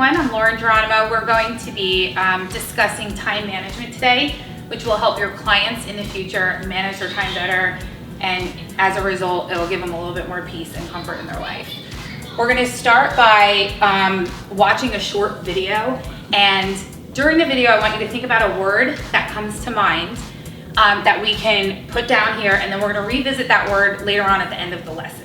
everyone, I'm Lauren Geronimo. We're going to be discussing time management today, which will help your clients in the future manage their time better, and as a result, it'll give them a little bit more peace and comfort in their life. We're going to start by watching a short video, and during the video, I want you to think about a word that comes to mind that we can put down here, and then we're going to revisit that word later on at the end of the lesson.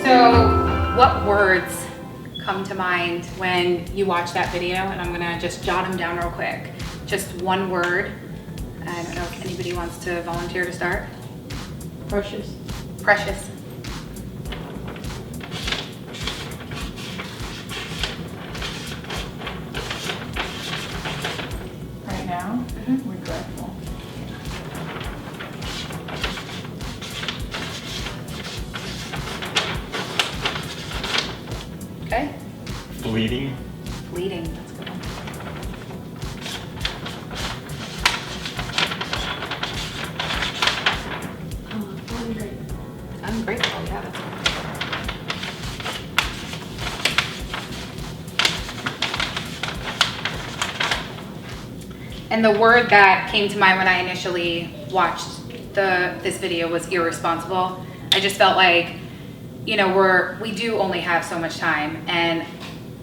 So what words come to mind when you watch that video? And I'm gonna just jot them down real quick. Just one word. I don't know if anybody wants to volunteer to start. Precious. Precious. Right now, regretful. Okay. Fleeting. Fleeting, that's a good one. Ungrateful, yeah, that's good. And the word that came to mind when I initially watched this video was irresponsible. I just felt like, you know, we do only have so much time, and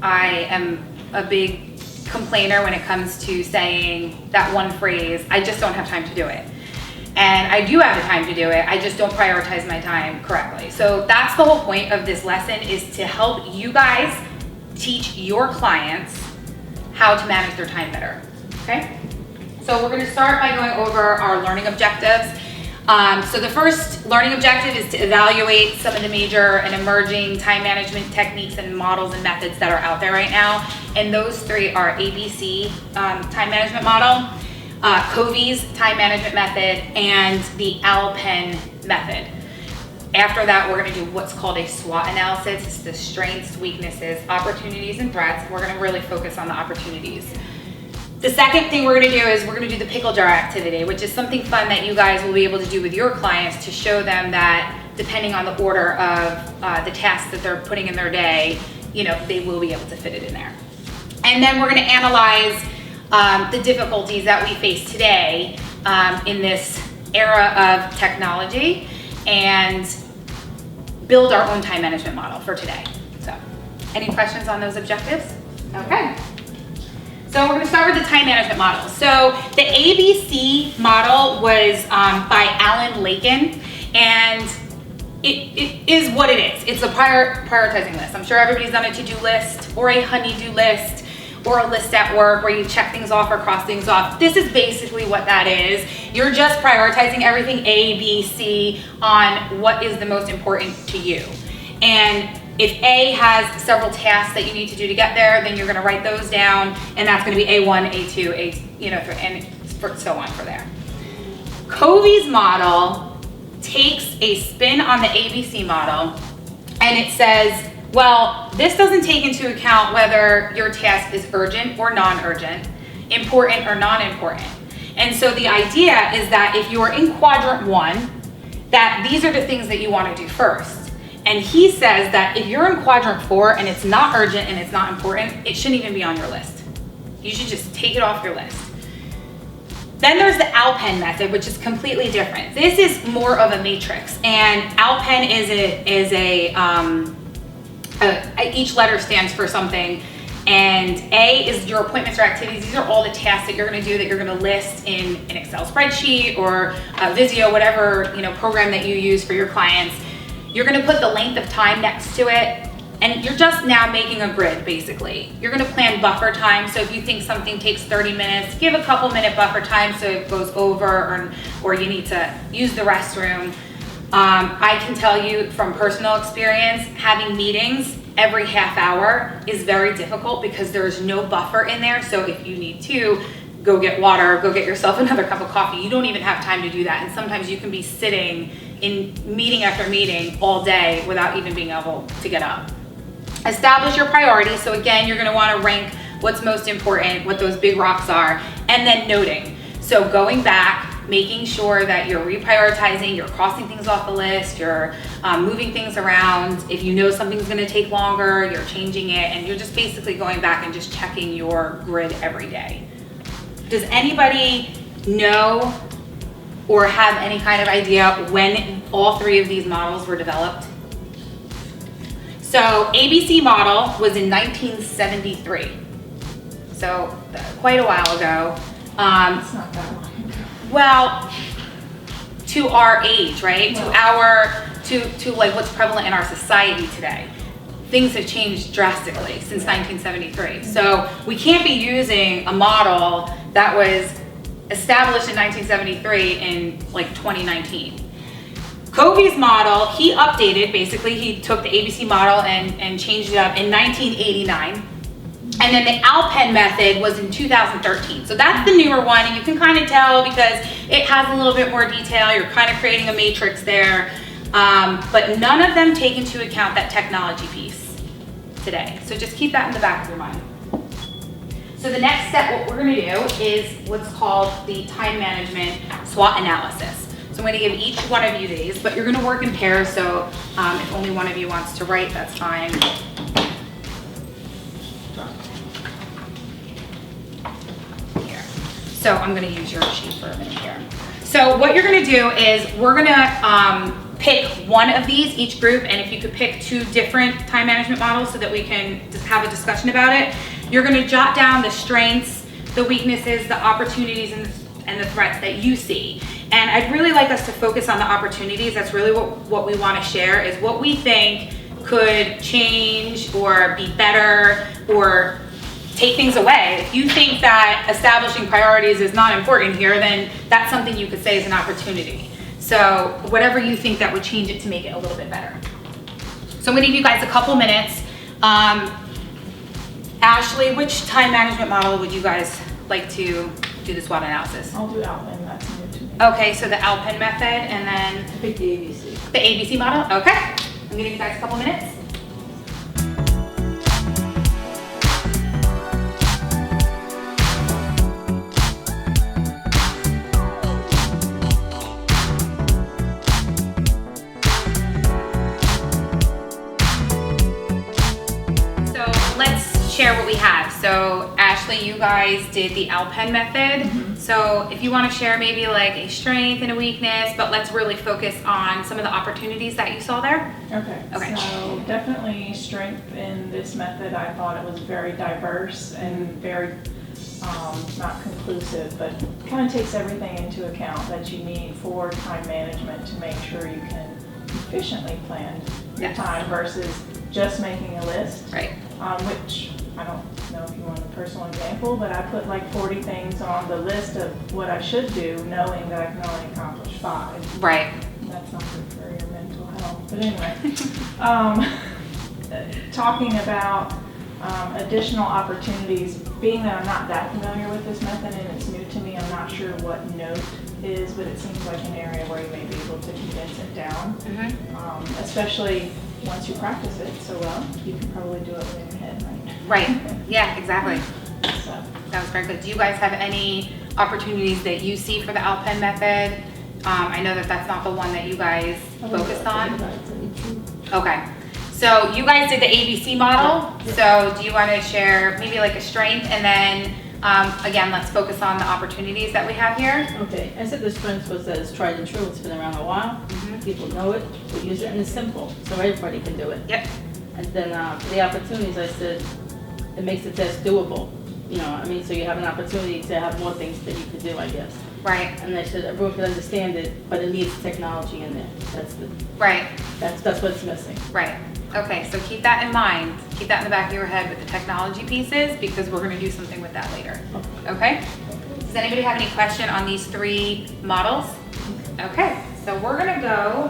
I am a big complainer when it comes to saying that one phrase, I just don't have time to do it. And I do have the time to do it, I just don't prioritize my time correctly. So that's the whole point of this lesson, is to help you guys teach your clients how to manage their time better, okay? So we're gonna start by going over our learning objectives. So the first learning objective is to evaluate some of the major and emerging time management techniques and models and methods that are out there right now. And those three are ABC time management model, Covey's time management method, and the Alpen method. After that, we're gonna do what's called a SWOT analysis. It's the strengths, weaknesses, opportunities, and threats. We're gonna really focus on the opportunities. The second thing we're gonna do is we're gonna do the pickle jar activity, which is something fun that you guys will be able to do with your clients to show them that depending on the order of the tasks that they're putting in their day, you know, they will be able to fit it in there. And then we're gonna analyze the difficulties that we face today in this era of technology and build our own time management model for today. So, any questions on those objectives? Okay. So we're going to start with the time management model. So the ABC model was by Alan Lakin, and it is what it is. It's a prioritizing list. I'm sure everybody's done a to-do list or a honey-do list or a list at work where you check things off or cross things off. This is basically what that is. You're just prioritizing everything A, B, C on what is the most important to you. And if A has several tasks that you need to do to get there, then you're gonna write those down, and that's gonna be A1, A2, and so on for there. Covey's model takes a spin on the ABC model, and it says Well, this doesn't take into account whether your task is urgent or non-urgent, important or non-important. And so the idea is that if you're in quadrant 1, that these are the things that you want to do first. And he says that if you're in quadrant 4 and it's not urgent and it's not important, it shouldn't even be on your list. You should just take it off your list. Then there's the Alpen method, which is completely different. This is more of a matrix, and Alpen each letter stands for something, and A is your appointments or activities. These are all the tasks that you're going to do that you're going to list in an Excel spreadsheet or Visio, whatever program that you use for your clients. You're going to put the length of time next to it, and you're just now making a grid, basically. You're going to plan buffer time, so if you think something takes 30 minutes, give a couple minute buffer time so it goes over, or you need to use the restroom. I can tell you from personal experience, having meetings every half hour is very difficult because there's no buffer in there. So if you need to go get water, go get yourself another cup of coffee, you don't even have time to do that. And sometimes you can be sitting in meeting after meeting all day without even being able to get up. Establish your priorities. So again, you're going to want to rank what's most important, what those big rocks are, and then noting. So going back, making sure that you're reprioritizing, you're crossing things off the list, you're moving things around. If you know something's going to take longer, you're changing it, and you're just basically going back and just checking your grid every day. Does anybody know or have any kind of idea when all 3 of these models were developed? So ABC model was in 1973, so quite a while ago. It's not that long ago. Well, to our age, right? To like what's prevalent in our society today. Things have changed drastically since 1973. So we can't be using a model that was established in 1973 in like 2019. Covey's model, he updated, basically he took the ABC model and changed it up in 1989. And then the Alpen method was in 2013. So that's the newer one, and you can kind of tell because it has a little bit more detail. You're kind of creating a matrix there. But none of them take into account that technology piece today. So just keep that in the back of your mind. So the next step, what we're going to do is what's called the time management SWOT analysis. So I'm going to give each one of you these, but you're going to work in pairs. So if only one of you wants to write, that's fine. So I'm going to use your sheet for a minute here. So what you're going to do is we're going to pick one of these, each group, and if you could pick 2 different time management models so that we can just have a discussion about it. You're going to jot down the strengths, the weaknesses, the opportunities, and the threats that you see. And I'd really like us to focus on the opportunities. That's really what we want to share, is what we think could change or be better or take things away. If you think that establishing priorities is not important here, then that's something you could say is an opportunity. So whatever you think that would change it to make it a little bit better. So I'm going to give you guys a couple minutes. Ashley, which time management model would you guys like to do the SWOT analysis? I'll do Alpen, that's new to me. Okay, so the Alpen method, and then I picked the ABC. the ABC model. Okay, I'm going to give you guys a couple minutes. Share what we have. So Ashley, you guys did the Alpen method. Mm-hmm. So if you want to share maybe like a strength and a weakness, but let's really focus on some of the opportunities that you saw there. Okay. So definitely strength in this method. I thought it was very diverse and very not conclusive, but kind of takes everything into account that you need for time management to make sure you can efficiently plan your time versus just making a list. Right. Which I don't know if you want a personal example, but I put like 40 things on the list of what I should do, knowing that I can only accomplish 5. Right. That's not good for your mental health. But anyway, talking about additional opportunities, being that I'm not that familiar with this method and it's new to me, I'm not sure what note is, but it seems like an area where you may be able to condense it down. Mm-hmm. Especially once you practice it so well, you can probably do it within your head, right? Right, yeah, exactly. So, That was very good. Do you guys have any opportunities that you see for the Alpen method? I know that that's not the one that you guys focused on. Okay, so you guys did the ABC model. So do you want to share maybe like a strength, and then again, let's focus on the opportunities that we have here. Okay, I said the strength was that it's tried and true, it's been around a while, people know it, we use it, and it's simple, so everybody can do it. Yep. And then for the opportunities, I said, it makes the test doable, you know, I mean, so you have an opportunity to have more things that you could do, I guess. Right, And I said, everyone can understand it, but it needs technology in there, right, that's what's missing. right. Okay, so keep that in mind. Keep that in the back of your head with the technology pieces, because we're going to do something with that later. Okay? Does anybody have any question on these 3 models? Okay, so we're going to go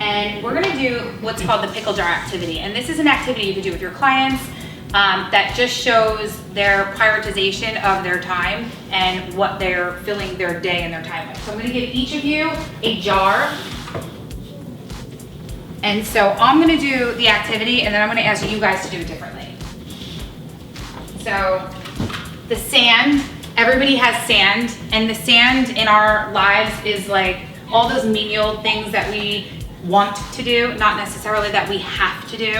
and we're going to do what's called the pickle jar activity. And this is an activity you can do with your clients that just shows their prioritization of their time and what they're filling their day and their time with. So I'm going to give each of you a jar. And so I'm gonna do the activity, and then I'm gonna ask you guys to do it differently. So the sand, everybody has sand, and the sand in our lives is like all those menial things that we want to do, not necessarily that we have to do.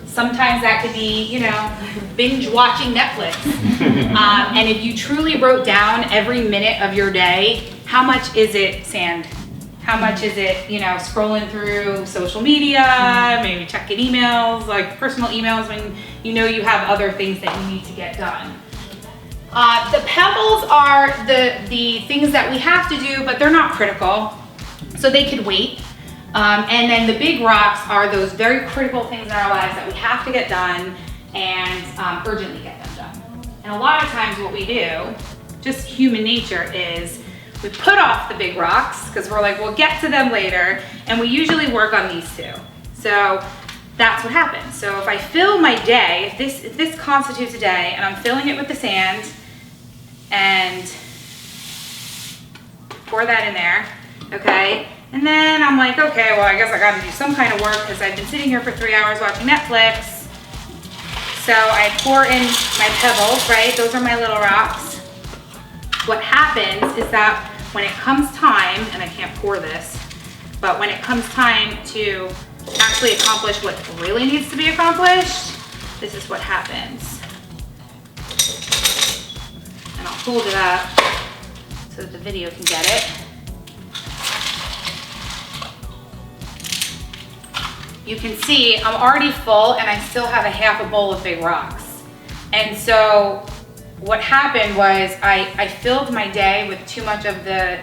Sometimes that could be, you know, binge watching Netflix. And if you truly wrote down every minute of your day, how much is it sand? How much is it, you know, scrolling through social media, maybe checking emails, like personal emails when you know you have other things that you need to get done. The pebbles are the things that we have to do, but they're not critical, so they could wait. And then the big rocks are those very critical things in our lives that we have to get done and urgently get them done. And a lot of times what we do, just human nature, is we put off the big rocks because we're like, we'll get to them later, and we usually work on these 2. So that's what happens. So if I fill my day, if this constitutes a day, and I'm filling it with the sand, and pour that in there, okay? And then I'm like, okay, well, I guess I gotta do some kind of work because I've been sitting here for 3 hours watching Netflix. So I pour in my pebbles, right? Those are my little rocks. What happens is that when it comes time, and I can't pour this, but when it comes time to actually accomplish what really needs to be accomplished, this is what happens. And I'll hold it up so that the video can get it. You can see I'm already full and I still have a half a bowl of big rocks. And so what happened was I filled my day with too much of the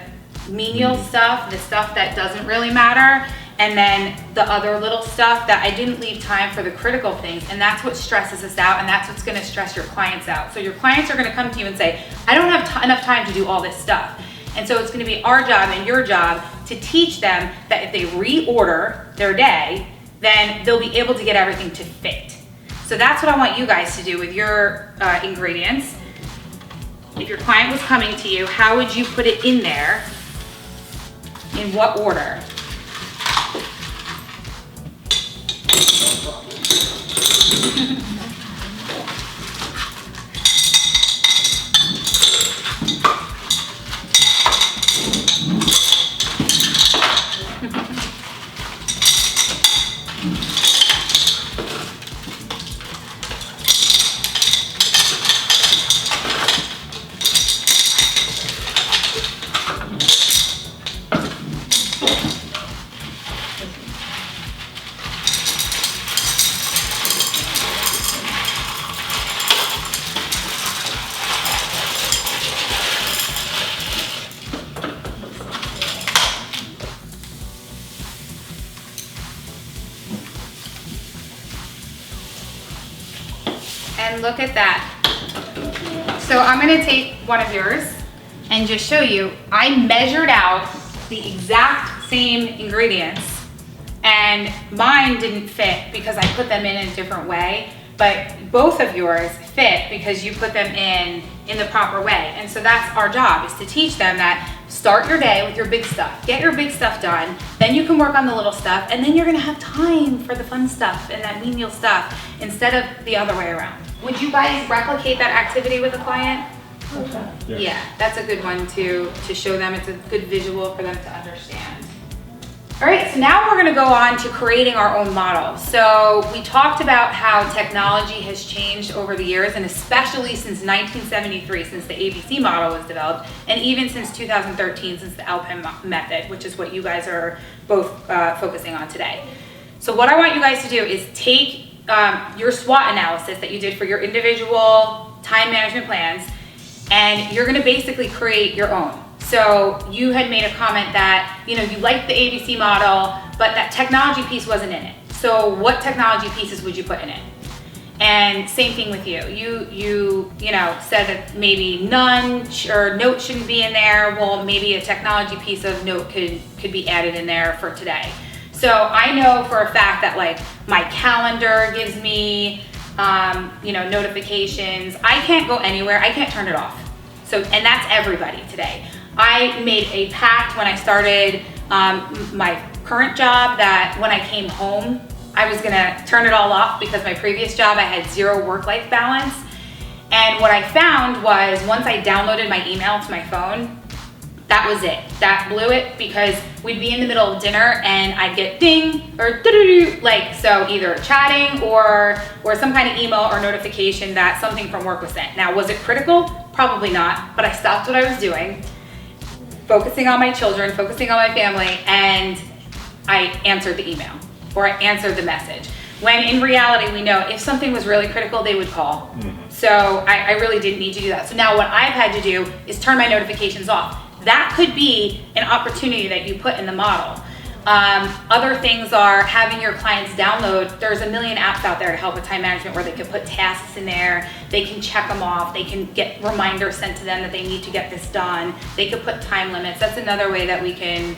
menial stuff, the stuff that doesn't really matter, and then the other little stuff that I didn't leave time for the critical things, and that's what stresses us out, and that's what's gonna stress your clients out. So your clients are gonna come to you and say, I don't have enough time to do all this stuff. And so it's gonna be our job and your job to teach them that if they reorder their day, then they'll be able to get everything to fit. So that's what I want you guys to do with your ingredients. If your client was coming to you, how would you put it in there? In what order? And look at that. So I'm gonna take one of yours and just show you, I measured out the exact same ingredients, and mine didn't fit because I put them in a different way, but both of yours fit because you put them in the proper way. And so that's our job, is to teach them that start your day with your big stuff, get your big stuff done, then Then you can work on the little stuff, and then you're gonna have time for the fun stuff and that menial stuff instead of the other way around. Would you guys replicate that activity with a client? Okay. Yeah, that's a good one to show them. It's a good visual for them to understand. All right, so now we're gonna go on to creating our own model. So we talked about how technology has changed over the years, and especially since 1973, since the ABC model was developed, and even since 2013, since the Alpine method, which is what you guys are both focusing on today. So what I want you guys to do is take your SWOT analysis that you did for your individual time management plans, and you're gonna basically create your own. So you had made a comment that, you liked the ABC model, but that technology piece wasn't in it. So what technology pieces would you put in it? And same thing with you. You said that maybe none or note shouldn't be in there. Well, maybe a technology piece of note could be added in there for today. So I know for a fact that like my calendar gives me notifications. I can't go anywhere. I can't turn it off. So, and that's everybody today. I made a pact when I started my current job that when I came home, I was gonna turn it all off because my previous job, I had zero work-life balance. And what I found was once I downloaded my email to my phone, that was it. That blew it because we'd be in the middle of dinner and I'd get ding or doo-doo-doo, like, so either chatting or some kind of email or notification that something from work was sent. Now, was it critical? Probably not, but I stopped what I was doing, focusing on my children, focusing on my family, and I answered the email or I answered the message. When in reality, we know if something was really critical, they would call. So I really didn't need to do that. So now what I've had to do is turn my notifications off. That could be an opportunity that you put in the model. Other things are having your clients download. There's a million apps out there to help with time management where they can put tasks in there. They can check them off. They can get reminders sent to them that they need to get this done. They could put time limits. That's another way that we can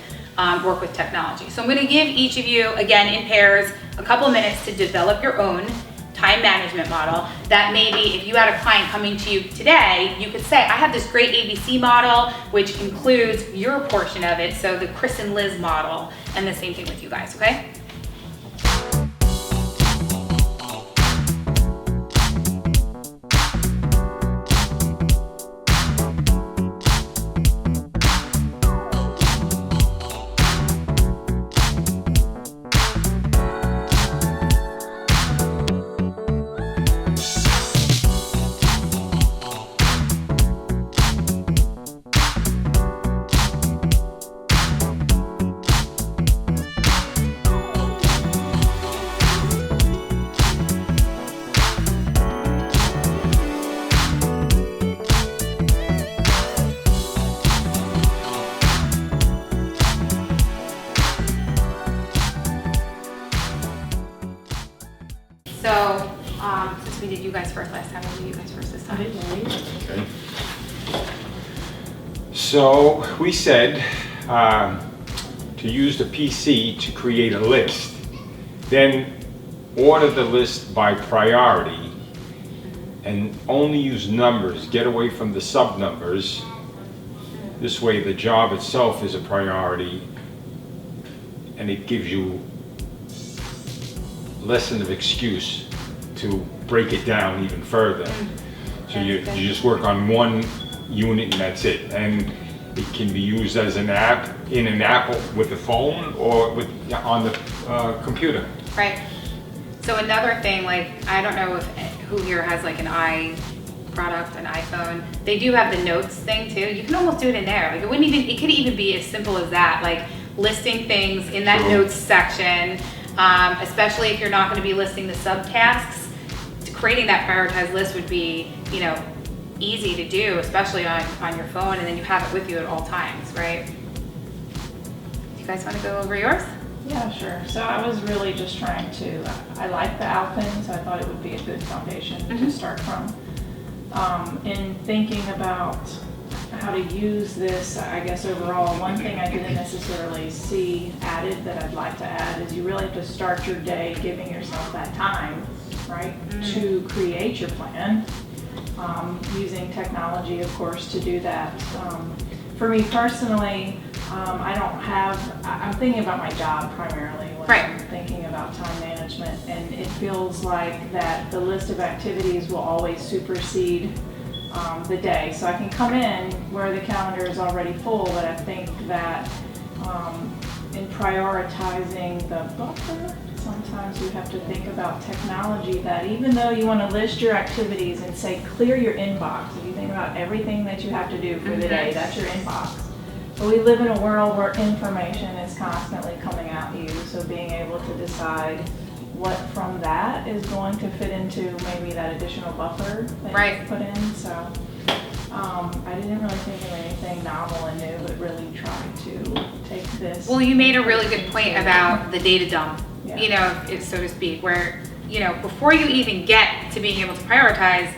work with technology. So I'm going to give each of you, again, in pairs, a couple minutes to develop your own time management model that maybe if you had a client coming to you today, you could say, I have this great ABC model, which includes your portion of it. So the Chris and Liz model, and the same thing with you guys, okay? So, since we did you guys first last time, we'll do you guys first this time. Okay. So we said to use the PC to create a list, then order the list by priority and only use numbers, get away from the sub numbers. This way the job itself is a priority and it gives you less of an excuse to break it down even further. So you just work on one unit and that's it. And it can be used as an app, in an app with the phone or on the computer. Right. So another thing, like, I don't know who here has like an product, an iPhone. They do have the notes thing too. You can almost do it in there. Like it could even be as simple as that, like listing things in that notes section. Especially if you're not going to be listing the subtasks, creating that prioritized list would be, easy to do, especially on your phone, and then you have it with you at all times, right? Do you guys want to go over yours? Yeah, sure. So I was really just trying to, I like the Alpine, so I thought it would be a good foundation to start from. In thinking about how to use this, I guess overall, one thing I didn't necessarily see added that I'd like to add is you really have to start your day giving yourself that time, right, to create your plan, using technology, of course, to do that. For me personally, I'm thinking about my job primarily when Right. I'm thinking about time management, and it feels like that the list of activities will always supersede the day. So I can come in where the calendar is already full, but I think that in prioritizing the buffer, sometimes you have to think about technology, that even though you want to list your activities and say clear your inbox, if you think about everything that you have to do for the day, that's your inbox. But we live in a world where information is constantly coming at you, so being able to decide what from that is going to fit into maybe that additional buffer that Right. you put in. So I didn't really think of anything novel and new, but really tried to take this. Well, you made a really good point about the data dump, Yeah. you know, so to speak, where, you know, before you even get to being able to prioritize,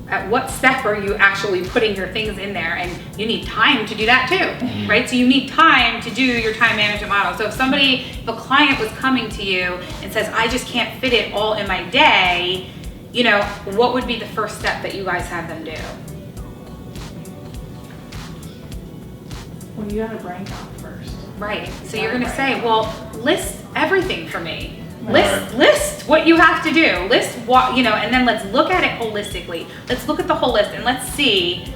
at what step are you actually putting your things in there? And you need time to do that too, right? So you need time to do your time management model. So if a client was coming to you and says, I just can't fit it all in my day, you know, what would be the first step that you guys have them do? Well, you got to brain dump first. Right, so you're gonna say, well, list everything for me. Right. List what you have to do, list what, you know, and then let's look at it holistically. Let's look at the whole list and let's see,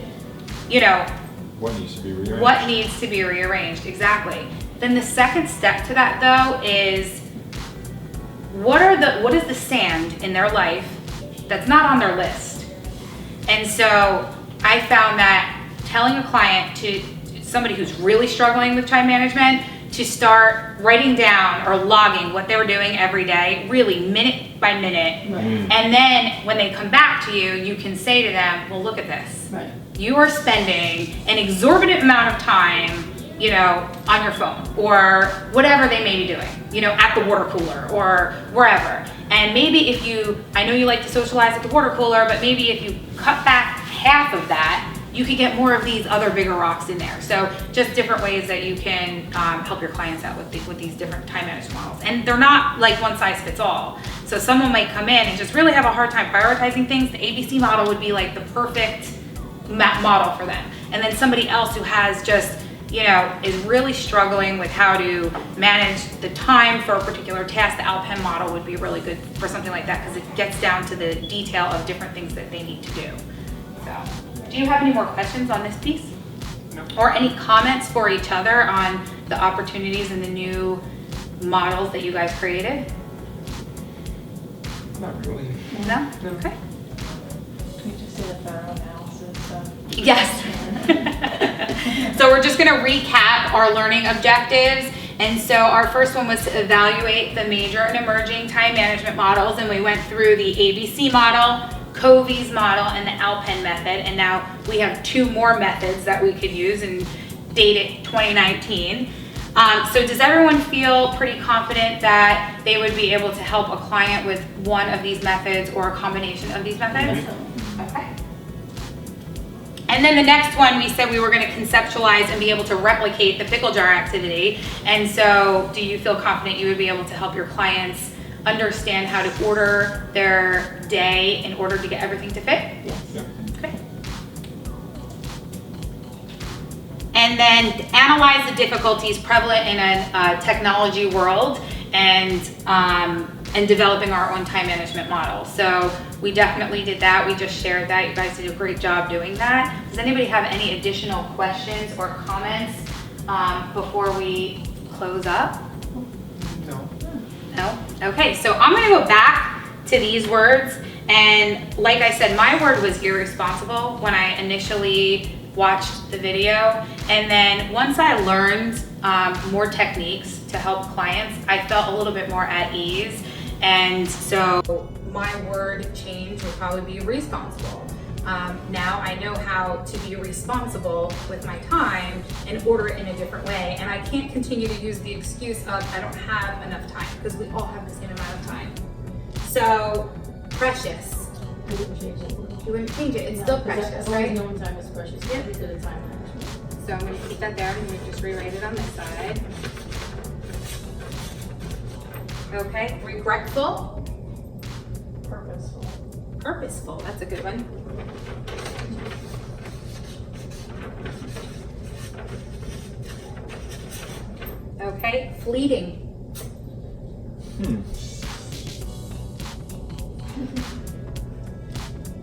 you know, What needs to be rearranged? what needs to be rearranged, exactly. Then the second step to that though is, what is the sand in their life that's not on their list? And so I found that telling a client, somebody who's really struggling with time management, to start writing down or logging what they were doing every day, really minute by minute. Right. And then when they come back to you, you can say to them, well, look at this. Right. You are spending an exorbitant amount of time, you know, on your phone or whatever they may be doing, you know, at the water cooler or wherever. And maybe I know you like to socialize at the water cooler, but maybe if you cut back half of that, you can get more of these other bigger rocks in there. So just different ways that you can help your clients out with these different time management models. And they're not like one size fits all. So someone might come in and just really have a hard time prioritizing things. The ABC model would be like the perfect model for them. And then somebody else who has just, you know, is really struggling with how to manage the time for a particular task, the Alpen model would be really good for something like that because it gets down to the detail of different things that they need to do. So, do you have any more questions on this piece? No. Or any comments for each other on the opportunities and the new models that you guys created? Not really. No? Okay. We just did a thorough analysis of. Yes. So we're just gonna recap our learning objectives. And so our first one was to evaluate the major and emerging time management models, and we went through the ABC model, Covey's model, and the Alpen method. And now we have 2 more methods that we could use and date it 2019. So does everyone feel pretty confident that they would be able to help a client with one of these methods or a combination of these methods? Okay. And then the next one, we said we were going to conceptualize and be able to replicate the pickle jar activity. And so do you feel confident you would be able to help your clients understand how to order their day in order to get everything to fit? Yes. Okay. And then analyze the difficulties prevalent in a technology world and developing our own time management model. So we definitely did that. We just shared that. You guys did a great job doing that. Does anybody have any additional questions or comments before we close up? No. No? Okay, so I'm gonna go back to these words. And like I said, my word was irresponsible when I initially watched the video. And then once I learned more techniques to help clients, I felt a little bit more at ease. And so my word change would probably be responsible. Now I know how to be responsible with my time and order it in a different way. And I can't continue to use the excuse of I don't have enough time, because we all have the same amount of time. So precious. You wouldn't change it. You wouldn't change it, it's No, still 'cause precious, I've always right? known time is precious. Yeah. We did a time management. So I'm gonna keep that down and we just rewrite it on this side. Okay, regretful, Purposeful. purposeful, that's a good one. Okay, fleeting.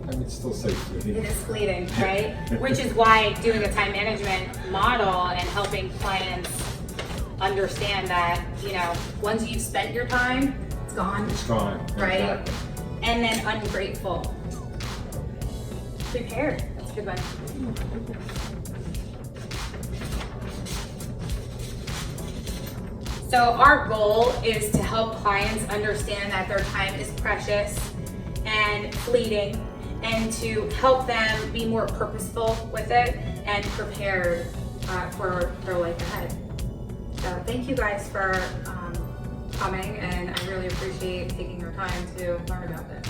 I would still say It fleeting. is fleeting, right? Which is why doing a time management model and helping clients understand that, you know, once you've spent your time, it's gone, It's gone. right? Exactly. And then ungrateful. Prepared, that's a good one. So our goal is to help clients understand that their time is precious and fleeting, and to help them be more purposeful with it and prepared for their life ahead. So thank you guys for coming, and I really appreciate taking your time to learn about this.